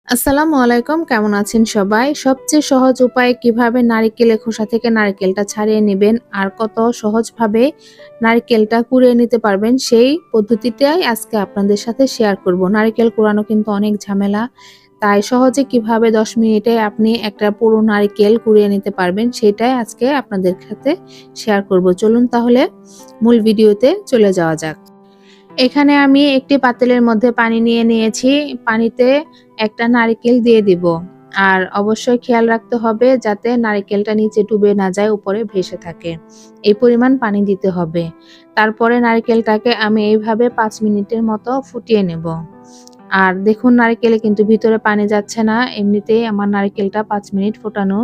আসসালামু আলাইকুম, কেমন আছেন সবাই? সবচেয়ে সহজ উপায় কিভাবে নারিকেলের খোসা থেকে নারিকেলটা ছাড়িয়ে নেবেন আর কত সহজভাবে নারিকেলটা কুড়িয়ে নিতে পারবেন সেই পদ্ধতিটাই আজকে আপনাদের সাথে শেয়ার করব। নারিকেল কুড়ানো কিন্তু অনেক ঝামেলা, তাই সহজে কিভাবে 10 মিনিটে আপনি একটা পুরো নারিকেল কুড়িয়ে নিতে পারবেন সেটাই আজকে আপনাদের সাথে শেয়ার করব। চলুন তাহলে মূল ভিডিওতে চলে যাওয়া যাক। এখানে আমি একটি পাতিলের মধ্যে পানি নিয়ে নিয়েছি। পানিতে একটা নারিকেল দিয়ে দিব। আর অবশ্যই খেয়াল রাখতে হবে যাতে নারিকেলটা নিচে ডুবে না যায়, উপরে ভেসে থাকে। এই পরিমাণ পানি দিতে হবে। তারপরে নারিকেলটাকে আমি এইভাবে ৫ মিনিটের মতো ফুটিয়ে নেব। আর দেখুন নারিকেলে কিন্তু ভিতরে পানি যাচ্ছে না। এমনিতেই আমার নারিকেলটা ৫ মিনিট ফোটানো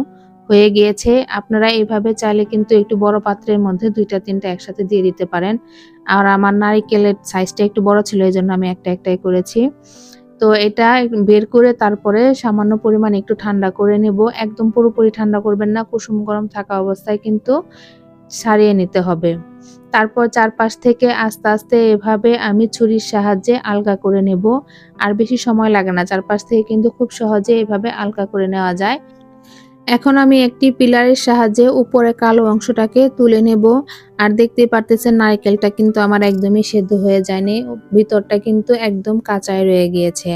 হয়ে গিয়েছে। আপনারা এভাবে চাইলে কিন্তু একটু বড় পাত্রের মধ্যে ২টা ৩টা একসাথে দিয়ে দিতে পারেন। আর আমার নারিকেলের সাইজটা একটু বড় ছিল, এজন্য আমি একটাই করেছি। তো এটা বের করে তারপরে সামান্য পরিমাণ একটু ঠান্ডা করে নেব। একদম পুরোপুরি ঠান্ডা করবেন না, কুসুম গরম থাকা অবস্থায় কিন্তু ছাড়িয়ে নিতে হবে। তারপর চারপাশ থেকে আস্তে আস্তে এভাবে আমি ছুরির সাহায্যে আলগা করে নেব। আর বেশি সময় লাগে না, চারপাশ থেকে কিন্তু খুব সহজে এভাবে আলগা করে নেওয়া যায়। এখন আমি একটি পিলারের সাহায্যে উপরে কালো অংশটাকে তুলে নেব। আর দেখতেই পারতেছেন নারকেলটা কিন্তু আমার একদমই সেদ্ধ হয়ে যায়নি, ভিতরটা কিন্তু একদম কাঁচাই রয়ে গিয়েছে।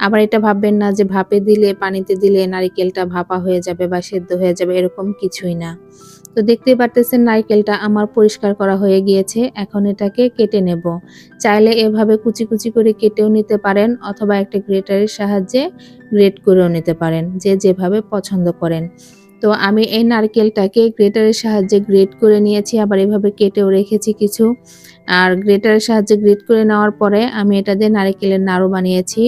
আবার এটা ভাববেন না যে ভাপে দিলে, পানিতে দিলে নারকেলটা ভাপা হয়ে যাবে বা সেদ্ধ হয়ে যাবে, এরকম কিছুই না। তো দেখতেই পারতেছেন নারকেলটা আমার পরিষ্কার করা হয়ে গিয়েছে। এখন এটাকে কেটে নেব। চাইলে এভাবে কুচি কুচি করে কেটেও নিতে পারেন অথবা একটা গ্রেটারের সাহায্যে গ্রেট করেও নিতে পারেন, যে যেভাবে পছন্দ করেন। তো আমি এই নারকেলটাকে গ্রেটারের সাহায্যে গ্রেট করে নিয়েছি, আবার এভাবে কেটেও রেখেছি কিছু। আর গ্রেটারের সাহায্যে গ্রেট করে নেওয়ার পরে আমি এটা দিয়ে নারকেলের নাড়ু বানিয়েছি।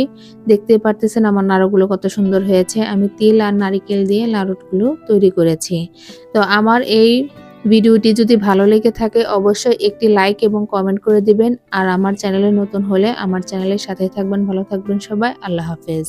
দেখতেই পারতেছেন আমার নাড়ুগুলো কত সুন্দর হয়েছে। আমি তিল আর নারকেল দিয়ে নাড়ুগুলো তৈরি করেছি। তো আমার এই ভিডিওটি যদি ভালো লেগে থাকে অবশ্যই একটি লাইক এবং কমেন্ট করে দিবেন। আর আমার চ্যানেলে নতুন হলে আমার চ্যানেলের সাথে থাকবেন। ভালো থাকবেন সবাই। আল্লাহ হাফেজ।